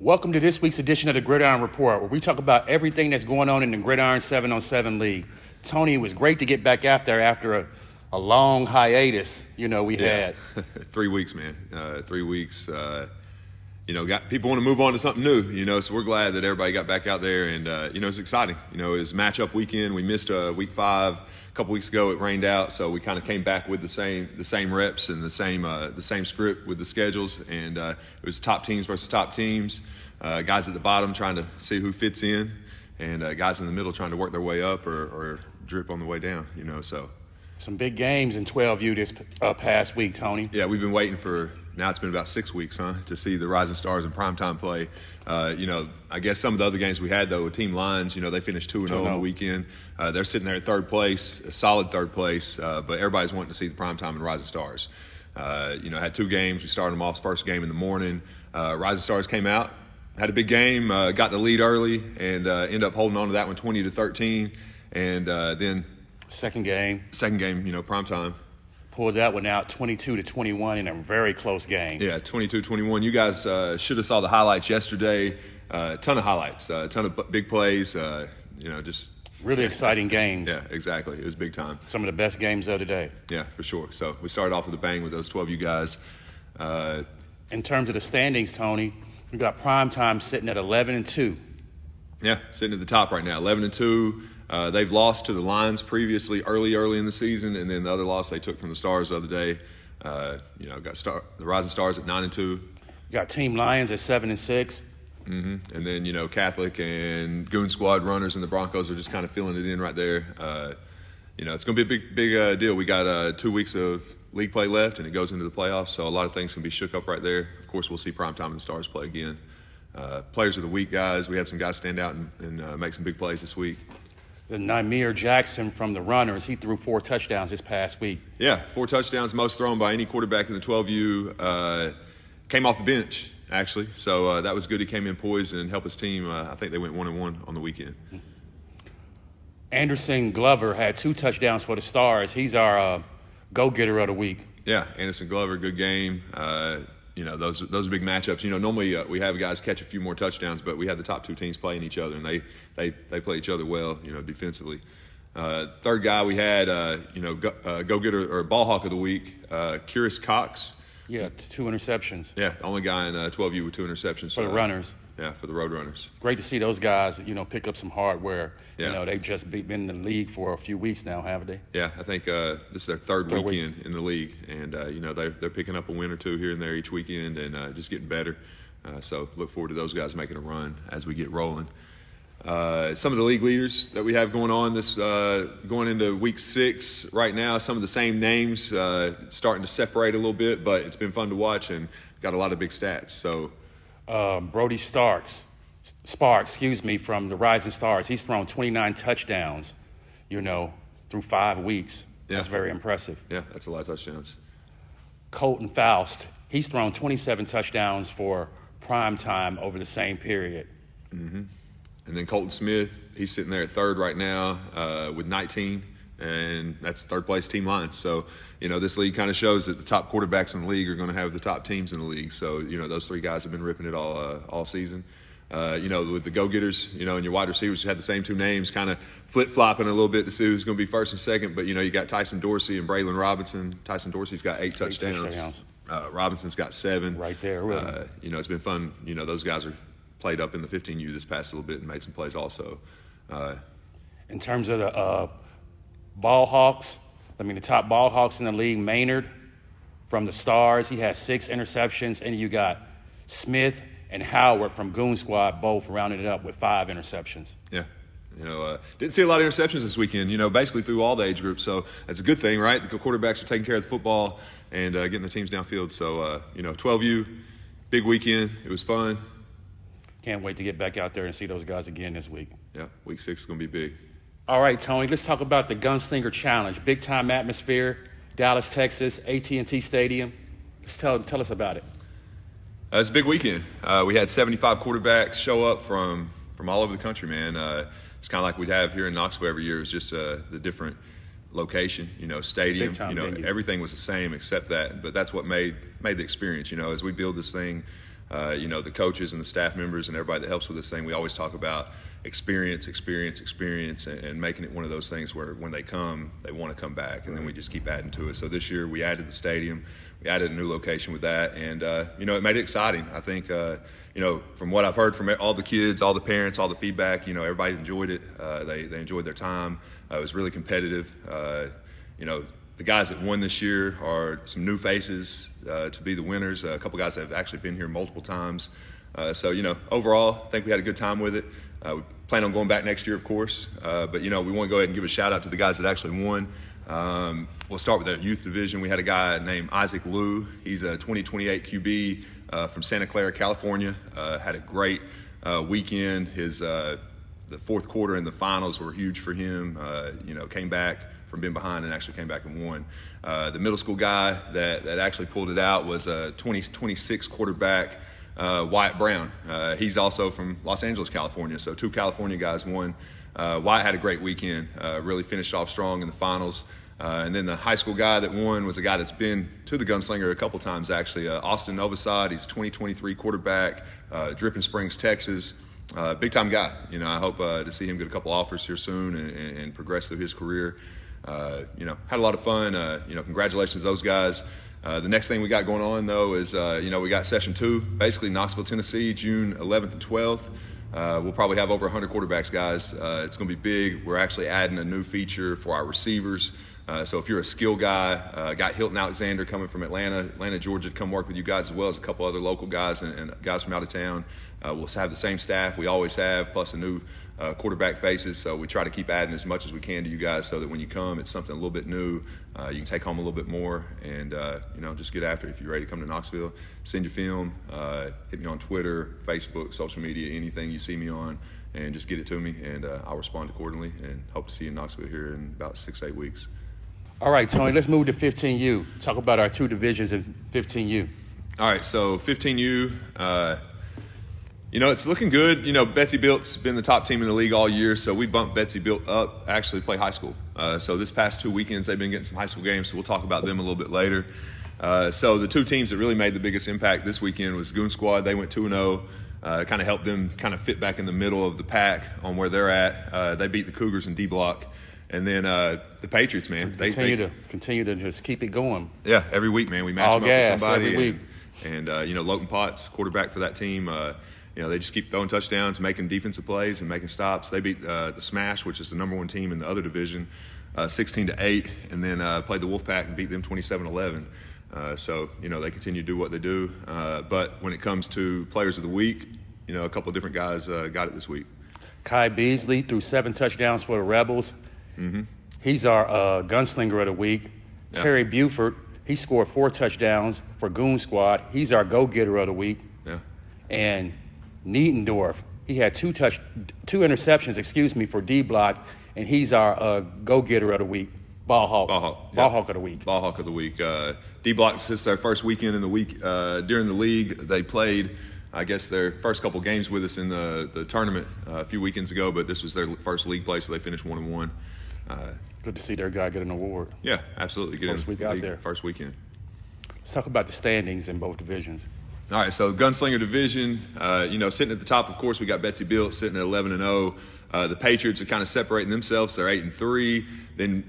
Welcome to this week's edition of the Gridiron Report, where we talk about everything that's going on in the Gridiron 7-on-7 League. Tony, it was great to get back out there after a long hiatus, we had. 3 weeks, man. 3 weeks. Got people want to move on to something new, so we're glad that everybody got back out there, and, it's exciting. It was matchup weekend. We missed week 5 a couple weeks ago. It rained out, so we kind of came back with the same reps and the same script with the schedules, and it was top teams versus top teams, guys at the bottom trying to see who fits in, and guys in the middle trying to work their way up or drip on the way down, so. Some big games in 12U this past week, Tony. Yeah, we've been waiting for, now it's been about 6 weeks, to see the Rising Stars in primetime play. I guess some of the other games we had, though, with Team Lions, they finished 2-0 on the weekend. They're sitting there at third place, a solid third place, but everybody's wanting to see the primetime and Rising Stars. Had 2 games. We started them off first game in the morning. Rising Stars came out, had a big game, got the lead early, and ended up holding on to that one 20-13. And then Second game, primetime. Pulled that one out 22-21 in a very close game. Yeah, 22-21. You guys should have saw the highlights yesterday. A ton of highlights, a ton of big plays, just really exciting games. Yeah, exactly. It was big time. Some of the best games of the day. Yeah, for sure. So we started off with a bang with those 12 you guys. In terms of the standings, Tony, we got primetime sitting at 11-2. Yeah, sitting at the top right now, 11-2. They've lost to the Lions previously, early in the season, and then the other loss they took from the Stars the other day. Got the Rising Stars at 9-2. You got Team Lions at 7-6. Mm-hmm. And then Catholic and Goon Squad runners and the Broncos are just kind of filling it in right there. It's going to be a big deal. We got 2 weeks of league play left, and it goes into the playoffs, so a lot of things can be shook up right there. Of course, we'll see primetime and the Stars play again. Players of the week, guys. We had some guys stand out and make some big plays this week. The Nymeer Jackson from the Runners, he threw 4 touchdowns this past week. Yeah, 4 touchdowns, most thrown by any quarterback in the 12U. Came off the bench, actually, so that was good. He came in poised and helped his team. I think they went 1-1 on the weekend. Anderson Glover had 2 touchdowns for the Stars. He's our go-getter of the week. Yeah, Anderson Glover, good game. Those are big matchups. Normally we have guys catch a few more touchdowns, but we have the top 2 teams playing each other, and they play each other well, defensively. Third guy we had, go-getter or ball hawk of the week, Curious Cox. Yeah, 2 interceptions. Yeah, the only guy in 12U with 2 interceptions. For the Runners. Yeah, for the Road Runners. Great to see those guys, pick up some hardware. Yeah. They've just been in the league for a few weeks now, haven't they? Yeah, I think this is their third weekend in the league, and they're picking up a win or 2 here and there each weekend, and just getting better. So look forward to those guys making a run as we get rolling. Some of the league leaders that we have going on going into week 6 right now, some of the same names starting to separate a little bit, but it's been fun to watch and got a lot of big stats. So. Brody Sparks, from the Rising Stars. He's thrown 29 touchdowns, through 5 weeks. Yeah. That's very impressive. Yeah, that's a lot of touchdowns. Colton Faust, he's thrown 27 touchdowns for prime time over the same period. Mm-hmm. And then Colton Smith, he's sitting there at third right now with 19. And that's third place Team Lions. So, this league kind of shows that the top quarterbacks in the league are going to have the top teams in the league. So, those 3 guys have been ripping it all season. With the go-getters, and your wide receivers had the same 2 names, kind of flip-flopping a little bit to see who's going to be first and second. But, you got Tyson Dorsey and Braylon Robinson. Tyson Dorsey's got 8 touchdowns. Robinson's got 7. Right there, really. It's been fun. Those guys are played up in the 15U this past little bit and made some plays also. In terms of the ball hawks, the top ball hawks in the league, Maynard from the Stars, he has 6 interceptions, and you got Smith and Howard from Goon Squad both rounded it up with 5 interceptions. Yeah. Didn't see a lot of interceptions this weekend, basically through all the age groups. So that's a good thing, right? The quarterbacks are taking care of the football and getting the teams downfield. So, 12U, big weekend. It was fun. Can't wait to get back out there and see those guys again this week. Yeah, week 6 is going to be big. All right, Tony, let's talk about the Gunslinger Challenge. Big-time atmosphere, Dallas, Texas, AT&T Stadium. Tell us about it. It's a big weekend. We had 75 quarterbacks show up from all over the country, man. It's kind of like we'd have here in Knoxville every year. It's just the different location, stadium. Venue. Everything was the same except that. But that's what made the experience, as we build this thing. The coaches and the staff members and everybody that helps with this thing, we always talk about experience, and making it one of those things where when they come, they want to come back, and then we just keep adding to it. So this year we added the stadium, we added a new location with that, and it made it exciting. I think from what I've heard from all the kids, all the parents, all the feedback, everybody enjoyed it. They enjoyed their time. It was really competitive. The guys that won this year are some new faces to be the winners. A couple guys that have actually been here multiple times. Overall, I think we had a good time with it. We plan on going back next year, of course. But we want to go ahead and give a shout out to the guys that actually won. We'll start with the youth division. We had a guy named Isaac Liu. He's a 2028 QB from Santa Clara, California. Had a great weekend. The fourth quarter and the finals were huge for him. Came back from being behind and actually came back and won. The middle school guy that actually pulled it out was a 2026 quarterback, Wyatt Brown. He's also from Los Angeles, California, so 2 California guys won. Wyatt had a great weekend, really finished off strong in the finals. And then the high school guy that won was a guy that's been to the Gunslinger a couple times, actually, Austin Novosad. He's 2023 quarterback, Dripping Springs, Texas. Big-time guy. I hope to see him get a couple offers here soon and progress through his career. Had a lot of fun. Congratulations to those guys. The next thing we got going on, though, is, we got Session 2, basically Knoxville, Tennessee, June 11th and 12th. We'll probably have over 100 quarterbacks, guys. It's going to be big. We're actually adding a new feature for our receivers. So if you're a skill guy, got Hilton Alexander coming from Atlanta, Georgia, to come work with you guys, as well as a couple other local guys and guys from out of town. We'll have the same staff we always have, plus a new quarterback faces. So we try to keep adding as much as we can to you guys so that when you come, it's something a little bit new. You can take home a little bit more and, just get after it. If you're ready to come to Knoxville, send your film, hit me on Twitter, Facebook, social media, anything you see me on, and just get it to me, and I'll respond accordingly, and hope to see you in Knoxville here in about 6-8 weeks. All right, Tony, let's move to 15U. Talk about our 2 divisions in 15U. All right, so 15U, it's looking good. Betsy Built's been the top team in the league all year, so we bumped Betsy Built up, actually play high school. So this past 2 weekends, they've been getting some high school games, so we'll talk about them a little bit later. So the 2 teams that really made the biggest impact this weekend was Goon Squad. They went 2-0, kind of helped them kind of fit back in the middle of the pack on where they're at. They beat the Cougars in D Block. And then the Patriots, man. Continue to just keep it going. Yeah, every week, man. We match them up with somebody. Every week. And Lowton Potts, quarterback for that team, they just keep throwing touchdowns, making defensive plays, and making stops. They beat the Smash, which is the number 1 team in the other division, 16-8, and then played the Wolfpack and beat them 27-11. So they continue to do what they do. But when it comes to players of the week, a couple of different guys got it this week. Kai Beasley threw 7 touchdowns for the Rebels. Mm-hmm. He's our gunslinger of the week. Yeah. Terry Buford, he scored 4 touchdowns for Goon Squad. He's our go-getter of the week. Yeah. And Niedendorf, he had 2 interceptions, for D Block, and he's our go-getter of the week. Ball hawk of the week. Ball hawk of the week. D Block, this is their first weekend in the week during the league. They played, I guess, their first couple games with us in the tournament a few weekends ago, but this was their first league play, so they finished 1-1. Good to see their guy get an award. Yeah, absolutely. First week out there. First weekend. Let's talk about the standings in both divisions. All right, so Gunslinger division, sitting at the top, of course, we got Betsy Built sitting at 11-0. The Patriots are kind of separating themselves. They're 8-3. Then,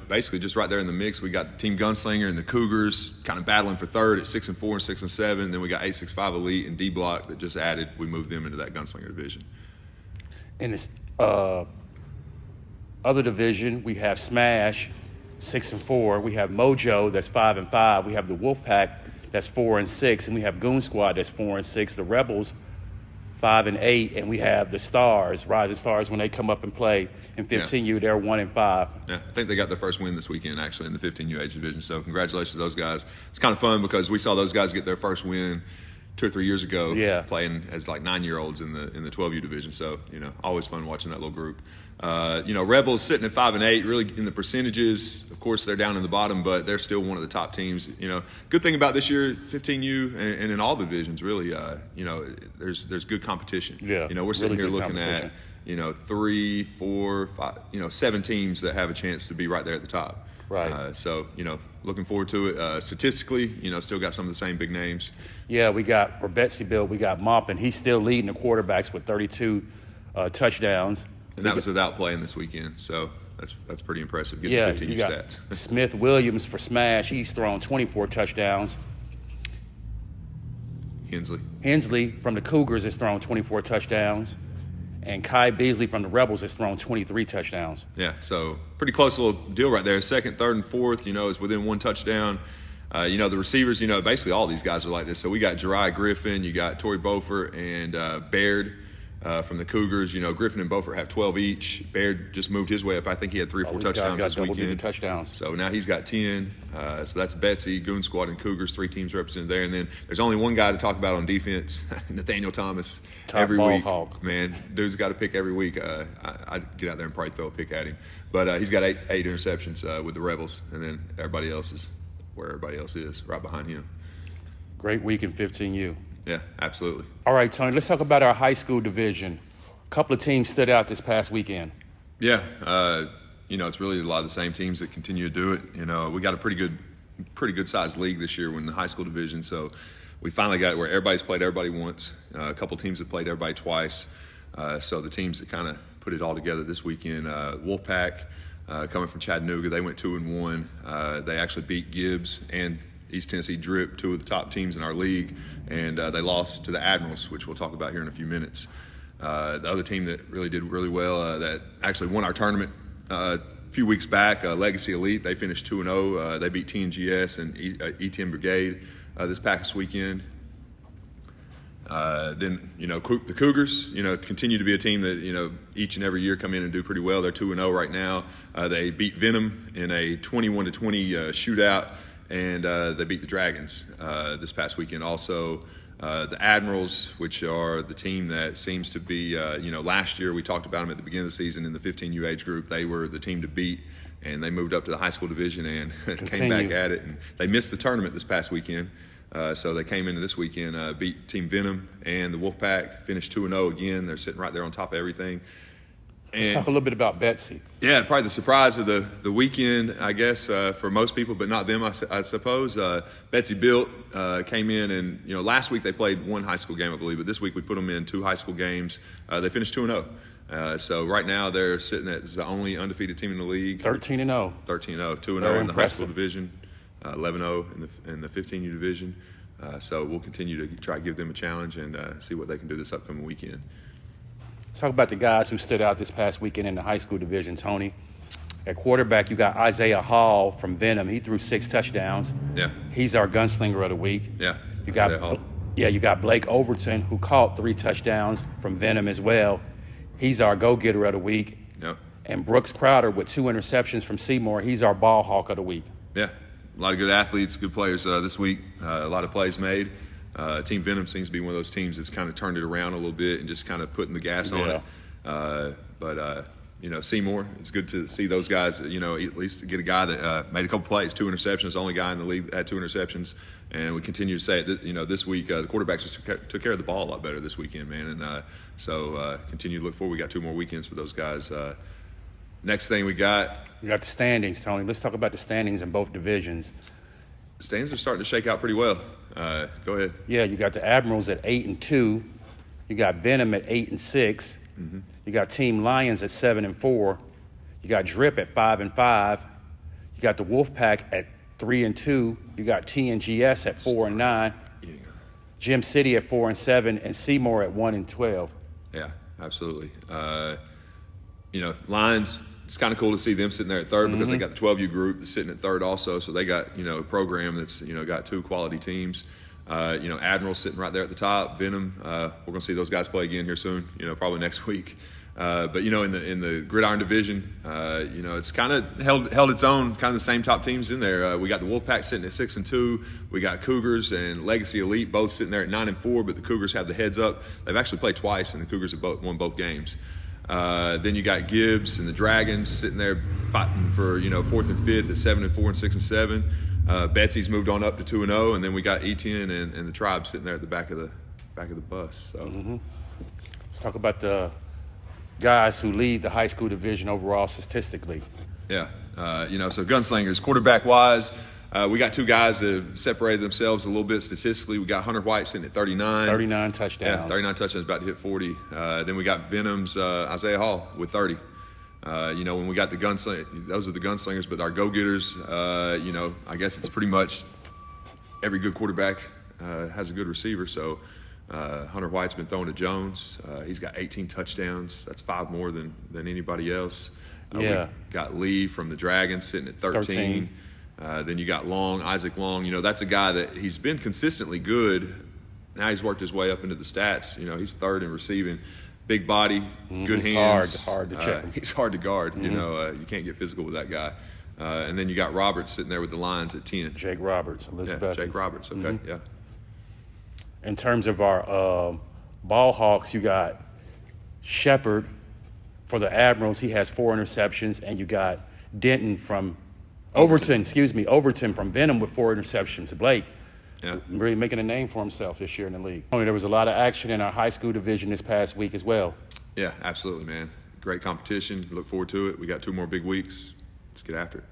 basically just right there in the mix, we got Team Gunslinger and the Cougars kind of battling for third at 6-4 and 6-7. Then we got 865 Elite and D Block that just added. We moved them into that Gunslinger division. In this other division, we have Smash, 6-4. We have Mojo, that's 5-5. We have the Wolfpack, that's 4-6, and we have Goon Squad, that's 4-6. The Rebels, 5-8, and we have the Stars, Rising Stars, when they come up and play in 15U, they're 1-5. Yeah, I think they got their first win this weekend, actually, in the 15U age division. So congratulations to those guys. It's kind of fun because we saw those guys get their first win 2 or 3 years ago, playing as like 9-year-olds in the 12U division. So always fun watching that little group. Rebels sitting at 5-8, really in the percentages. Of course, they're down in the bottom, but they're still one of the top teams. Good thing about this year, 15U, and in all divisions, really, there's good competition. Yeah, we're sitting here looking at 3, 4, 5, 7 teams that have a chance to be right there at the top. Right. So, looking forward to it. Statistically, still got some of the same big names. Yeah, for Betsy-Bill, we got Maupin. He's still leading the quarterbacks with 32 touchdowns. And that was without playing this weekend. So that's pretty impressive, getting Yeah, 15 you got stats. Smith Williams for Smash. He's thrown 24 touchdowns. Hensley from the Cougars has thrown 24 touchdowns. And Kai Beasley from the Rebels has thrown 23 touchdowns. Yeah, so pretty close little deal right there. Second, third, and fourth, is within one touchdown. The receivers, basically all these guys are like this. So we got Jeriah Griffin, you got Torrey Beaufort, and Baird from the Cougars. Griffin and Beaufort have 12 each. Baird just moved his way up. I think he had 3 or 4 touchdowns this weekend. Touchdowns. So now he's got 10. So that's Betsy, Goon Squad, and Cougars, 3 teams represented there. And then there's only one guy to talk about on defense, Nathaniel Thomas. Top every ball week. hawk. Man, dude's got a pick every week. I'd get out there and probably throw a pick at him. But he's got 8 interceptions with the Rebels. And then everybody else is where everybody else is, right behind him. Great week in 15U. Yeah, absolutely. All right, Tony, let's talk about our high school division. A couple of teams stood out this past weekend. Yeah, it's really a lot of the same teams that continue to do it. We got a pretty good sized league this year in the high school division. So we finally got it where everybody's played everybody once. A couple teams have played everybody twice. So the teams that kind of put it all together this weekend, Wolfpack, coming from Chattanooga, they went 2-1. They actually beat Gibbs and East Tennessee Drip, 2 of the top teams in our league, and they lost to the Admirals, which we'll talk about here in a few minutes. The other team that really did really well, that actually won our tournament a few weeks back, Legacy Elite, they finished 2-0. They beat TNGS and ETN Brigade this past weekend. Then, the Cougars, continue to be a team that, each and every year come in and do pretty well. They're 2-0 right now. They beat Venom in a 21-20 shootout, and they beat the Dragons this past weekend. Also, the Admirals, which are the team that seems to be, last year we talked about them at the beginning of the season in the 15U age group. They were the team to beat, and they moved up to the high school division and came back at it. And they missed the tournament this past weekend. So they came into this weekend, beat Team Venom and the Wolfpack, finished 2-0 again. They're sitting right there on top of everything. Let's talk a little bit about Betsy. Yeah, probably the surprise of the weekend, I guess, for most people, but not them, I suppose. Betsy Built came in, and last week they played 1 high school game, I believe, but this week we put them in 2 high school games. They finished 2-0. So right now they're sitting as the only undefeated team in the league. 13-0. 13-0, 2-0 in the high school division, 11-0 in the 15U division. So we'll continue to try to give them a challenge and see what they can do this upcoming weekend. Let's talk about the guys who stood out this past weekend in the high school division, Tony. At quarterback, you got Isaiah Hall from Venom. He threw 6 touchdowns. Yeah. He's our gunslinger of the week. Yeah. You got Blake Overton, who caught 3 touchdowns from Venom as well. He's our go-getter of the week. Yep. And Brooks Crowder with 2 interceptions from Seymour. He's our ball hawk of the week. Yeah. A lot of good athletes, good players this week. A lot of plays made. Team Venom seems to be one of those teams that's kind of turned it around a little bit and just kind of putting the gas on it. But Seymour, it's good to see those guys, at least get a guy that made a couple plays, 2 interceptions, the only guy in the league that had 2 interceptions. And we continue to say it, this week, the quarterbacks just took care of the ball a lot better this weekend, man. And so continue to look forward. We got 2 more weekends for those guys. Next thing we got the standings, Tony. Let's talk about the standings in both divisions. The standings are starting to shake out pretty well. Go ahead. Yeah, you got the Admirals at 8-2. You got Venom at 8-6. Mm-hmm. You got Team Lions at 7-4. You got Drip at 5-5. You got the Wolfpack at 3-2. You got TNGS at 4-9. Gym City at 4-7, and Seymour at 1-12. Yeah, absolutely. Lions. It's kind of cool to see them sitting there at third because they got the 12U group that's sitting at third also. So they got, a program that's, got 2 quality teams. Admirals sitting right there at the top. Venom, we're going to see those guys play again here soon, probably next week. But in the Gridiron division, it's kind of held its own, kind of the same top teams in there. We got the Wolfpack sitting at 6-2. We got Cougars and Legacy Elite both sitting there at 9-4, but the Cougars have the heads up. They've actually played twice, and the Cougars have won both games. Then you got Gibbs and the Dragons sitting there fighting for 4th and 5th at 7-4 and 6-7. Betsy's moved on up to 2-0, and then we got Etienne and the Tribe sitting there at the back of the bus. So let's talk about the guys who lead the high school division overall statistically. Yeah. So gunslingers, quarterback-wise, we got two guys that have separated themselves a little bit statistically. We got Hunter White sitting at 39. 39 touchdowns. Yeah, 39 touchdowns, about to hit 40. Then we got Venom's Isaiah Hall with 30. When we got the gunslinger, those are the gunslingers, but our go-getters, I guess it's pretty much every good quarterback has a good receiver. So Hunter White's been throwing to Jones. He's got 18 touchdowns. That's 5 more than anybody else. We got Lee from the Dragons sitting at 13. Then you got Long, Isaac Long. That's a guy that he's been consistently good. Now he's worked his way up into the stats. He's third in receiving. Big body, good hands. Hard to check him. He's hard to guard. You can't get physical with that guy. And then you got Roberts sitting there with the Lions at 10. Jake Roberts, Elizabeth. Jake Roberts, okay, yeah. In terms of our ball hawks, you got Shepard for the Admirals. He has 4 interceptions. And you got Denton from Overton from Venom with 4 interceptions. Blake really making a name for himself this year in the league. There was a lot of action in our high school division this past week as well. Yeah, absolutely, man. Great competition. Look forward to it. We got 2 more big weeks. Let's get after it.